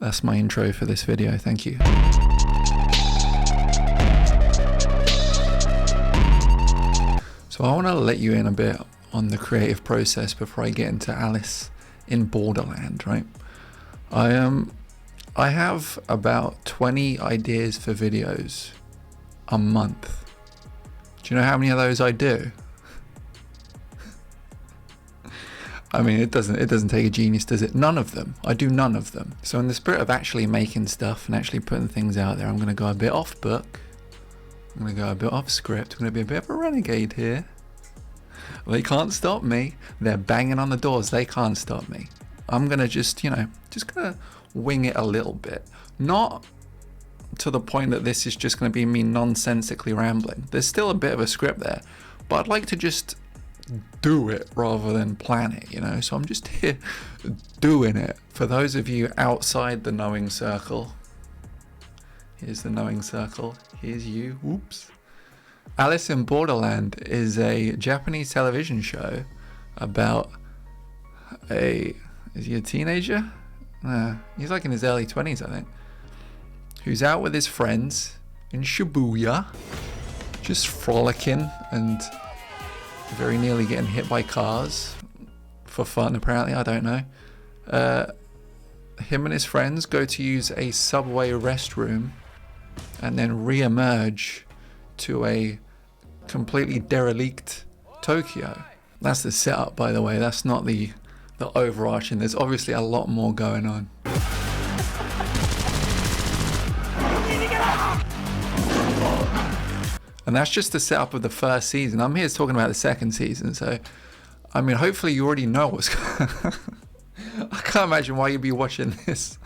That's my intro for this video. Thank you. So I want to let you in a bit on the creative process before I get into Alice in Borderland, right? I have about 20 ideas for videos a month. Do you know how many of those I do? I mean, it doesn't take a genius, does it? None of them. I do none of them. So in the spirit of actually making stuff and actually putting things out there, I'm going to go a bit off book. I'm going to go a bit off script. I'm going to be a bit of a renegade here. They can't stop me. They're banging on the doors. They can't stop me. I'm going to just going to wing it a little bit. Not to the point that this is just going to be me nonsensically rambling. There's still a bit of a script there, but I'd like to just do it rather than plan it, so I'm just here doing it. For those of you outside the knowing circle, here's the knowing circle, here's you. Oops. Alice in Borderland is a Japanese television show about is he a teenager? He's like in his early 20s, I think, who's out with his friends in Shibuya, just frolicking and very nearly getting hit by cars for fun, apparently. I don't know. Him and his friends go to use a subway restroom and then re-emerge to a completely derelict Tokyo. That's the setup, by the way. That's not the overarching. There's obviously a lot more going on. And that's just the setup of the first season. I'm here talking about the second season, so I mean, hopefully you already know what's going on. I can't imagine why you'd be watching this.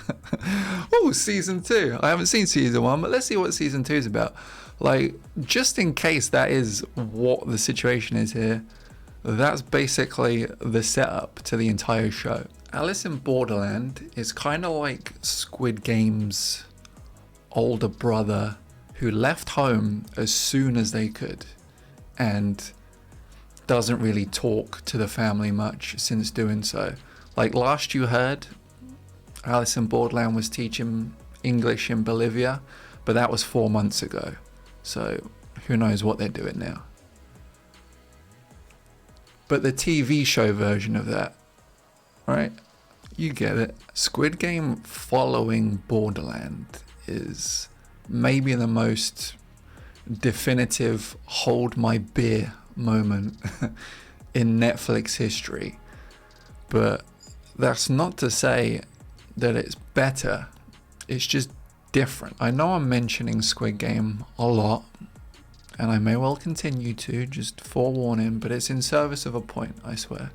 Oh, season 2. I haven't seen season 1, but let's see what season 2 is about. Like, just in case that is what the situation is here, that's basically the setup to the entire show. Alice in Borderland is kind of like Squid Game's older brother who left home as soon as they could and doesn't really talk to the family much since doing so. Like last you heard, Alice in Borderland was teaching English in Bolivia, but that was 4 months ago. So who knows what they're doing now. But the TV show version of that, right? You get it. Squid Game following Borderland is maybe the most definitive hold my beer moment in Netflix history. But that's not to say that it's better. It's just different. I know I'm mentioning Squid Game a lot, and I may well continue to, just forewarning, but it's in service of a point, I swear.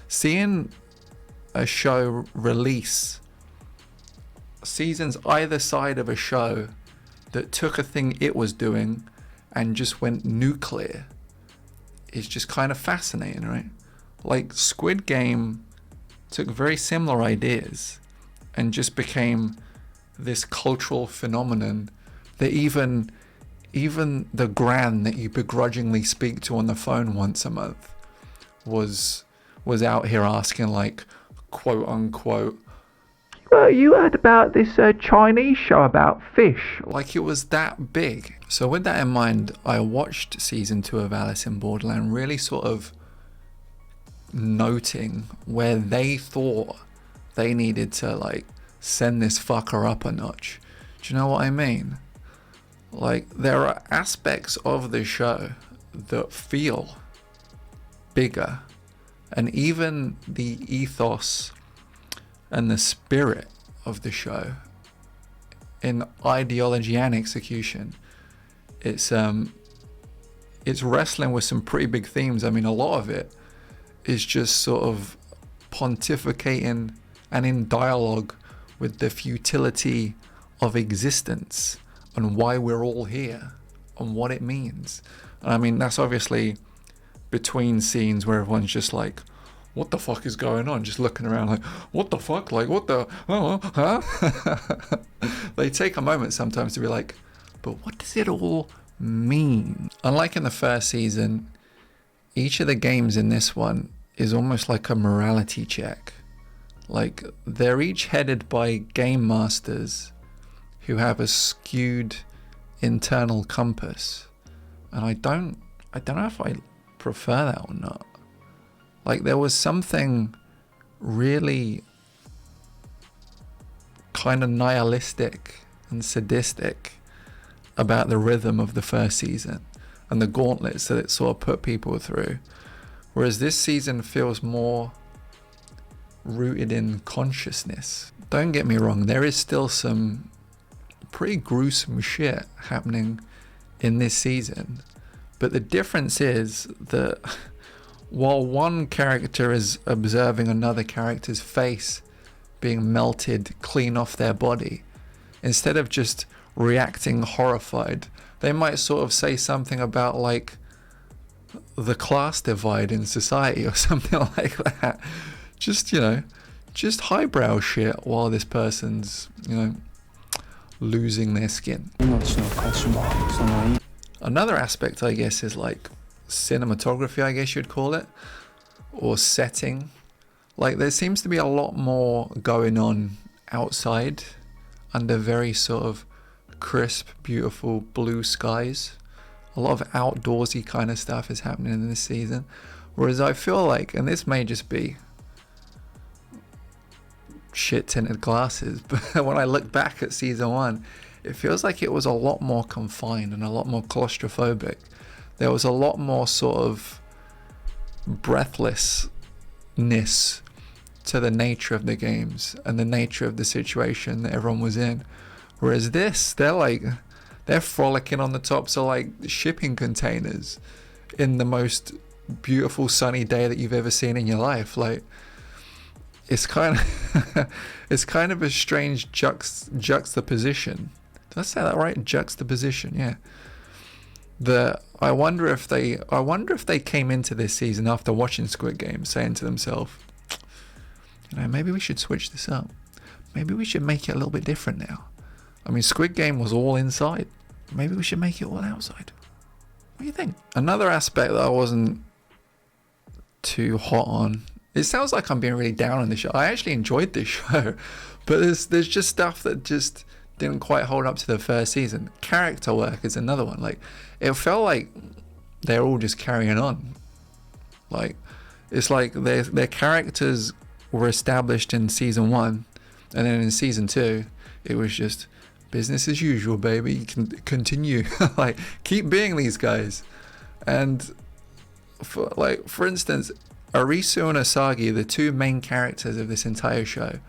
Seeing a show release seasons either side of a show that took a thing it was doing and just went nuclear is just kind of fascinating, right? Like Squid Game took very similar ideas and just became this cultural phenomenon that even the gran that you begrudgingly speak to on the phone once a month was out here asking, like, quote unquote, you heard about this Chinese show about fish? Like it was that big. So with that in mind, I watched season 2 of Alice in Borderland, really sort of noting where they thought they needed to like send this fucker up a notch. Do you know what I mean? Like there are aspects of the show that feel bigger, and even the ethos and the spirit of the show in ideology and execution, it's wrestling with some pretty big themes. I mean, a lot of it is just sort of pontificating and in dialogue with the futility of existence and why we're all here and what it means. And I mean, that's obviously between scenes where everyone's just like, what the fuck is going on? Just looking around like, what the fuck? Like, what the, huh? They take a moment sometimes to be like, but what does it all mean? Unlike in the first season, each of the games in this one is almost like a morality check. Like, they're each headed by game masters who have a skewed internal compass, and I don't know if I prefer that or not. Like, there was something really kind of nihilistic and sadistic about the rhythm of the first season and the gauntlets that it sort of put people through, whereas this season feels more rooted in consciousness. Don't get me wrong, there is still some pretty gruesome shit happening in this season, but the difference is that while one character is observing another character's face being melted clean off their body, instead of just reacting horrified, they might sort of say something about like the class divide in society or something like that. Just, you know, just highbrow shit while this person's, you know, losing their skin. Another aspect, I guess, is like cinematography, I guess you'd call it, or setting. Like, there seems to be a lot more going on outside under very sort of crisp, beautiful blue skies. A lot of outdoorsy kind of stuff is happening in this season, whereas I feel like, and this may just be shit tinted glasses, but when I look back at season 1, it feels like it was a lot more confined and a lot more claustrophobic. There was a lot more sort of breathlessness to the nature of the games and the nature of the situation that everyone was in, whereas this, they're frolicking on the tops of like shipping containers in the most beautiful sunny day that you've ever seen in your life. Like, it's kind of a strange juxtaposition. Did I say that right? Juxtaposition, yeah. I wonder if they came into this season after watching Squid Game saying to themselves, you know, maybe we should switch this up. Maybe we should make it a little bit different now. I mean, Squid Game was all inside. Maybe we should make it all outside. What do you think? Another aspect that I wasn't too hot on. It sounds like I'm being really down on this show. I actually enjoyed this show, but there's just stuff that just didn't quite hold up to the first season. Character work is another one. Like, it felt like they're all just carrying on. Like, it's like their characters were established in season 1, and then in season 2, it was just business as usual, baby. You can continue. Like, keep being these guys. And for instance, Arisu and Asagi, the two main characters of this entire show,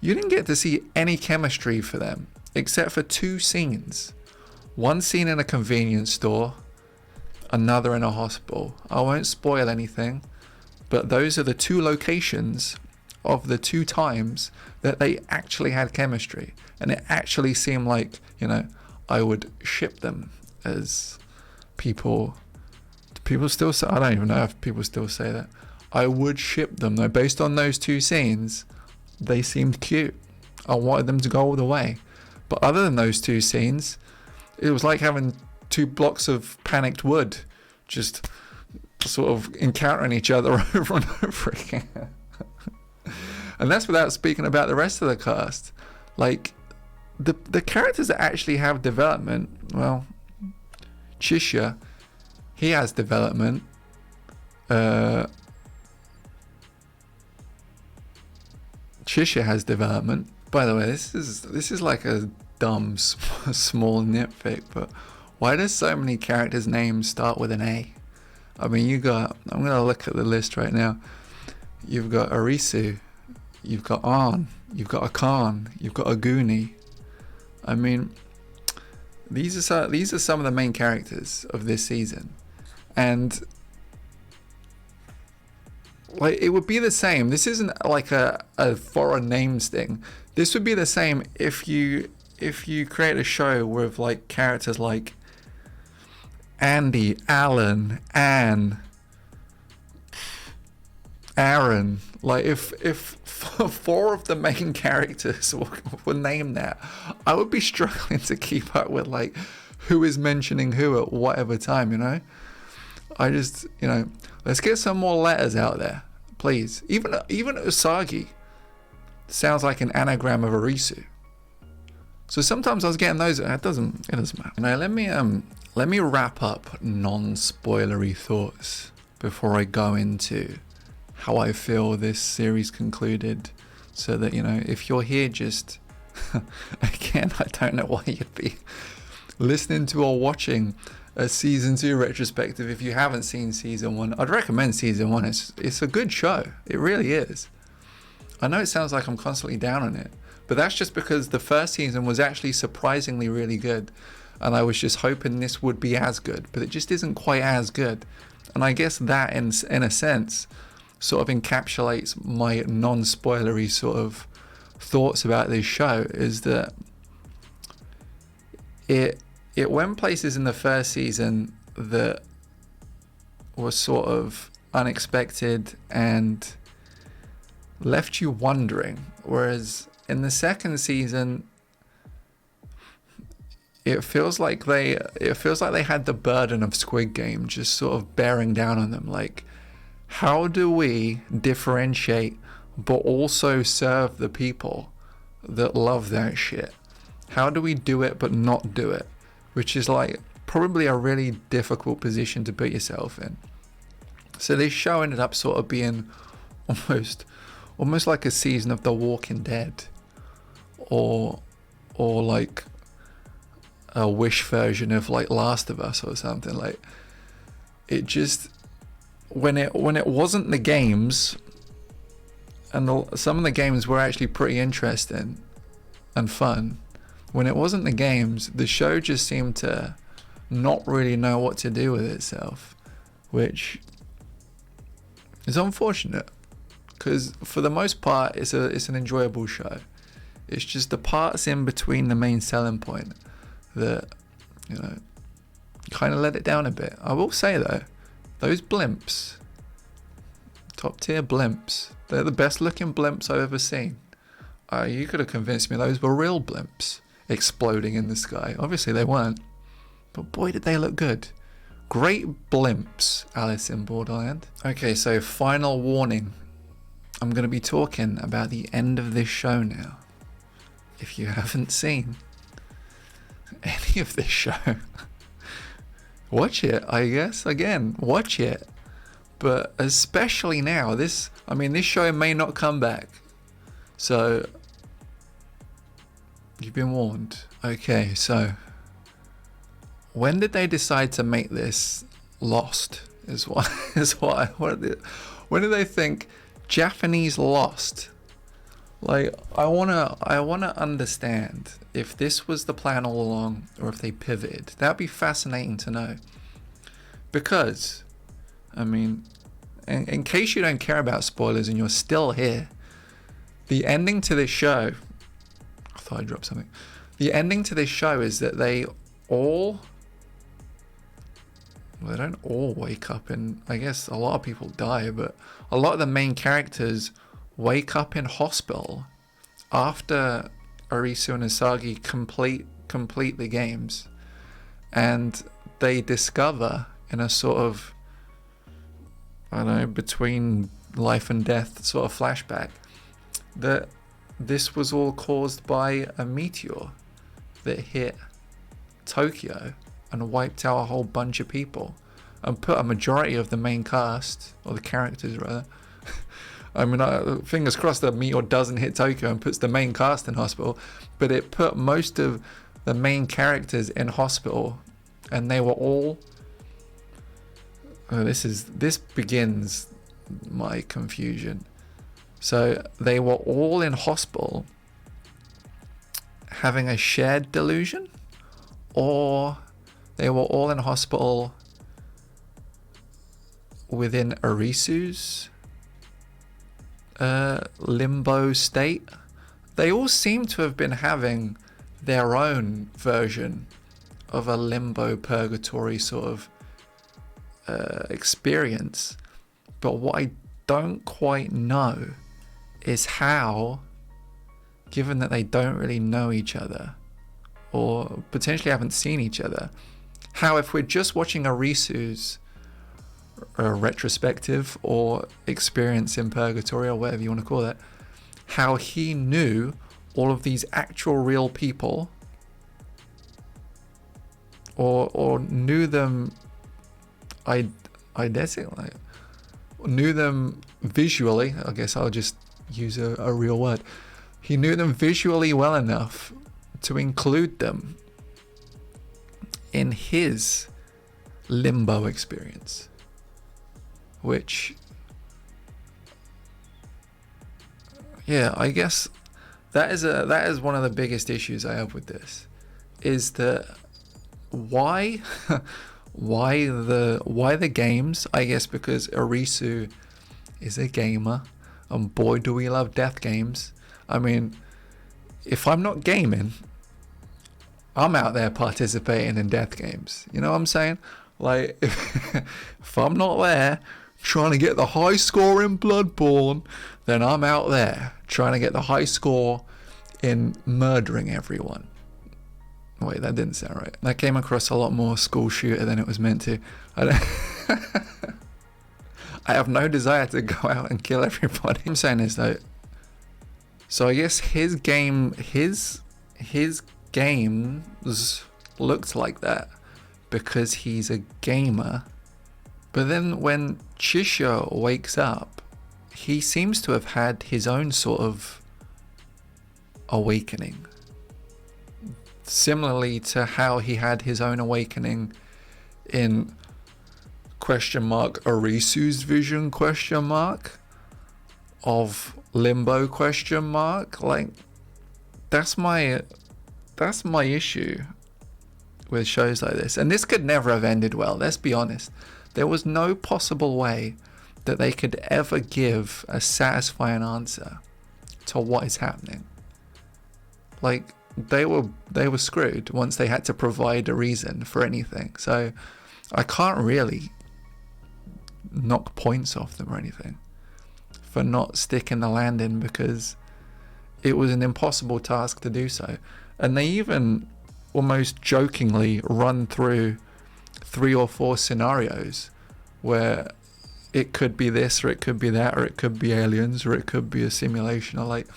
you didn't get to see any chemistry for them except for 2 scenes. One scene in a convenience store, another in a hospital. I won't spoil anything, but those are the 2 locations of the 2 times that they actually had chemistry, and it actually seemed like, you know, I would ship them, as people still say. I don't even know if people still say that. I would ship them though. Based on those 2 scenes, they seemed cute. I wanted them to go all the way. But other than those 2 scenes, it was like having 2 blocks of panicked wood just sort of encountering each other over and over again. And that's without speaking about the rest of the cast. Like, the characters that actually have development, well, Chisha, he has development. Chisha has development. By the way, this is like a dumb small nitpick, but why does so many characters' names start with an A? I mean, I'm gonna look at the list right now. You've got Arisu, you've got An, you've got Akan, you've got Aguni. I mean, these are some of the main characters of this season, and like, it would be the same. This isn't like a foreign names thing. This would be the same if you create a show with like characters like Andy, Alan, Anne, Aaron. Like, if 4 of the main characters were named that, I would be struggling to keep up with like who is mentioning who at whatever time, you know? I just, you know, let's get some more letters out there, please. Even Usagi, sounds like an anagram of Arisu. So sometimes I was getting those. It doesn't matter. Now let me wrap up non-spoilery thoughts before I go into how I feel this series concluded, so that, you know, if you're here just again, I don't know why you'd be listening to or watching a season 2 retrospective if you haven't seen season 1. I'd recommend season 1. It's a good show. It really is. I know it sounds like I'm constantly down on it, but that's just because the first season was actually surprisingly really good, and I was just hoping this would be as good, but it just isn't quite as good. And I guess that in a sense sort of encapsulates my non-spoilery sort of thoughts about this show, is that it went places in the first season that were sort of unexpected and left you wondering, whereas in the second season it feels like they had the burden of Squid Game just sort of bearing down on them. Like, how do we differentiate but also serve the people that love that shit? How do we do it but not do it? Which is like probably a really difficult position to put yourself in. So this show ended up sort of being almost like a season of The Walking Dead, or like a Wish version of like Last of Us or something. Like, it just, when it wasn't the games, and some of the games were actually pretty interesting and fun, when it wasn't the games, the show just seemed to not really know what to do with itself, which is unfortunate, because for the most part it's an enjoyable show. It's just the parts in between the main selling point that, you know, kind of let it down a bit. I will say though, those blimps, top tier blimps, they're the best looking blimps I've ever seen. You could have convinced me those were real blimps exploding in the sky. Obviously they weren't, but boy did they look good. Great blimps, Alice in Borderland. Okay, so final warning. I'm going to be talking about the end of this show now. If you haven't seen any of this show, watch it, I guess. Again, watch it. But especially now, this show may not come back. So, you've been warned. Okay, so when did they decide to make this Lost? When did they think Japanese Lost? Like, I wanna understand if this was the plan all along or if they pivoted. That'd be fascinating to know. Because, I mean, in case you don't care about spoilers and you're still here, the ending to this show, I thought I dropped something. The ending to this show is that they don't all wake up, and I guess a lot of people die, but a lot of the main characters wake up in hospital after Arisu and Asagi complete the games, and they discover in a sort of, I don't know, between life and death sort of flashback, that this was all caused by a meteor that hit Tokyo and wiped out a whole bunch of people and put a majority of the main cast, or the characters rather, I mean, fingers crossed the meteor doesn't hit Tokyo and puts the main cast in hospital, but it put most of the main characters in hospital, and they were all, this begins my confusion. So they were all in hospital having a shared delusion, or they were all in hospital within Arisu's limbo state. They all seem to have been having their own version of a limbo purgatory sort of experience, but what I don't quite know is how, given that they don't really know each other or potentially haven't seen each other, how, if we're just watching Arisu's retrospective or experience in purgatory or whatever you want to call it, how he knew all of these actual real people, or knew them identically, knew them visually. I guess I'll just use a real word. He knew them visually well enough to include them in his limbo experience, which, yeah, I guess that is one of the biggest issues I have with this, is that why the games, I guess because Arisu is a gamer, and boy do we love death games. I mean, if I'm not gaming, I'm out there participating in death games. You know what I'm saying? Like, if I'm not there trying to get the high score in Bloodborne, then I'm out there trying to get the high score in murdering everyone. Wait, that didn't sound right. That came across a lot more school shooter than it was meant to. I have no desire to go out and kill everybody. I'm saying this though. So I guess his games looked like that because he's a gamer. But then when Chisha wakes up, he seems to have had his own sort of awakening. Similarly to how he had his own awakening in Arisu's vision of Limbo ? Like, that's my issue with shows like this. And this could never have ended well, let's be honest. There was no possible way that they could ever give a satisfying answer to what is happening. Like, they were screwed once they had to provide a reason for anything. So I can't really knock points off them or anything for not sticking the landing, because it was an impossible task to do so. And they even almost jokingly run through 3 or 4 scenarios where it could be this, or it could be that, or it could be aliens, or it could be a simulation. Or like,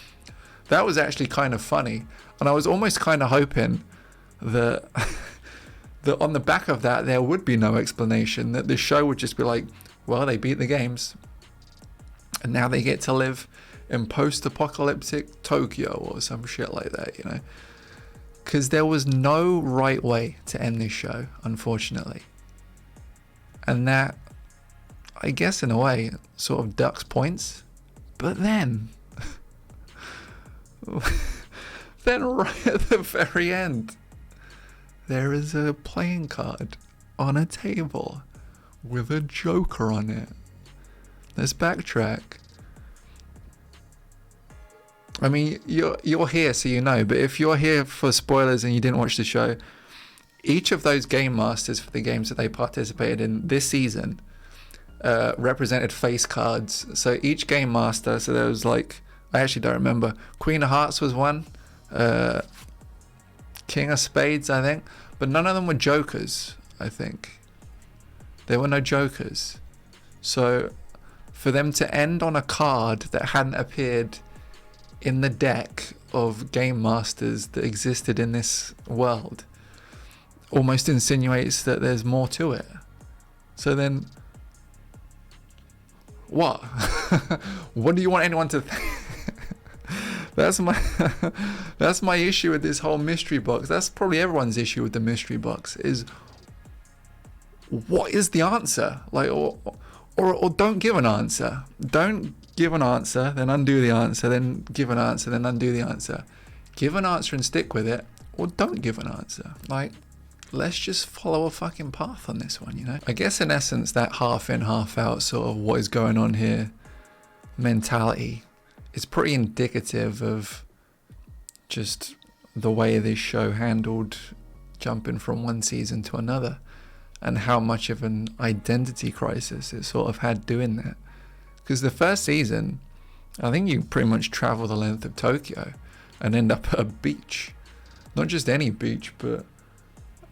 that was actually kind of funny. And I was almost kind of hoping that that on the back of that there would be no explanation, that the show would just be like, well, they beat the games and now they get to live in post-apocalyptic Tokyo or some shit like that, you know? Because there was no right way to end this show, unfortunately. And that, I guess in a way, sort of ducks points. But then right at the very end, there is a playing card on a table with a Joker on it. Let's backtrack. I mean, you're here so you know, but if you're here for spoilers and you didn't watch the show, each of those game masters for the games that they participated in this season represented face cards. So each game master, so there was like, I actually don't remember, Queen of Hearts was one, King of Spades, I think, but none of them were Jokers, I think. There were no Jokers. So for them to end on a card that hadn't appeared in the deck of game masters that existed in this world almost insinuates that there's more to it. So then, what? What do you want anyone to think? That's my issue with this whole mystery box. That's probably everyone's issue with the mystery box, is what is the answer? Like, or don't give an answer. Don't give an answer, then undo the answer, then give an answer, then undo the answer. Give an answer and stick with it, or don't give an answer. Like, let's just follow a fucking path on this one, you know? I guess in essence, that half in, half out sort of what is going on here mentality is pretty indicative of just the way this show handled jumping from one season to another, and how much of an identity crisis it sort of had doing that. Because the first season, I think you pretty much travel the length of Tokyo and end up at a beach. Not just any beach, but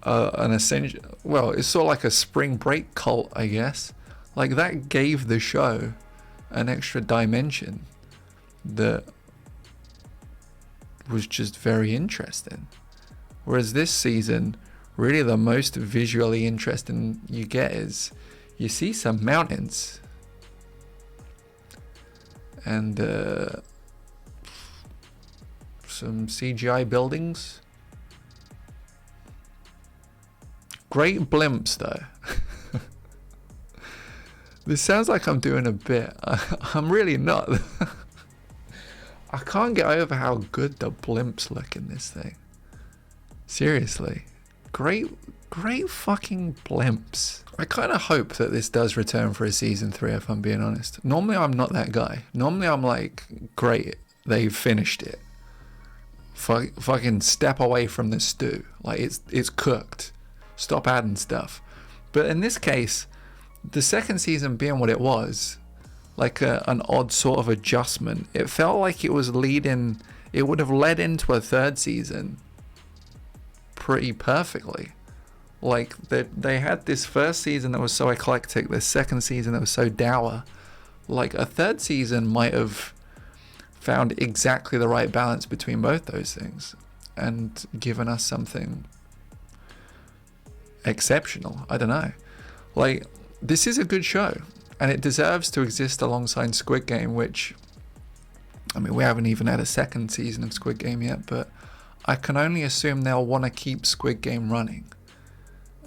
an essential, well, it's sort of like a spring break cult, I guess. Like, that gave the show an extra dimension that was just very interesting. Whereas this season, really the most visually interesting you get is you see some mountains and some CGI buildings. Great blimps though. This sounds like I'm doing a bit. I'm really not. I can't get over how good the blimps look in this thing. Seriously. Great fucking blimps. I kind of hope that this does return for a season 3, if I'm being honest. Normally I'm not that guy. Normally I'm like, great, they've finished it. Fucking step away from the stew. Like, it's cooked. Stop adding stuff. But in this case, the second season being what it was, like an odd sort of adjustment, it felt like it was leading, it would have led into a third season pretty perfectly. Like, they had this first season that was so eclectic, this second season that was so dour. Like, a third season might have found exactly the right balance between both those things and given us something exceptional. I don't know. Like, this is a good show and it deserves to exist alongside Squid Game, which, I mean, we haven't even had a second season of Squid Game yet, but I can only assume they'll want to keep Squid Game running.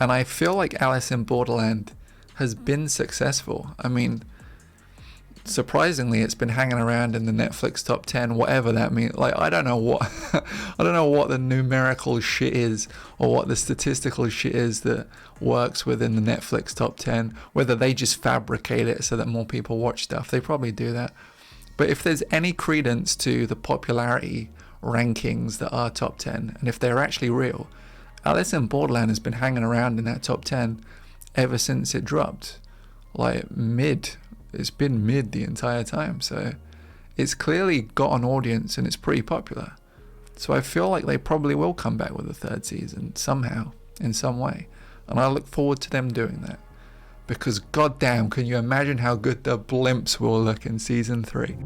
And I feel like Alice in Borderland has been successful. I mean, surprisingly, it's been hanging around in the Netflix top 10, whatever that means. Like, I don't know what I don't know what the numerical shit is or what the statistical shit is that works within the Netflix top 10, whether they just fabricate it so that more people watch stuff. They probably do that. But if there's any credence to the popularity rankings that are top 10, and if they're actually real, Alice in Borderland has been hanging around in that top 10 ever since it dropped. Like, mid. It's been mid the entire time, so it's clearly got an audience and it's pretty popular. So I feel like they probably will come back with a third season somehow, in some way. And I look forward to them doing that. Because goddamn, can you imagine how good the blimps will look in season 3?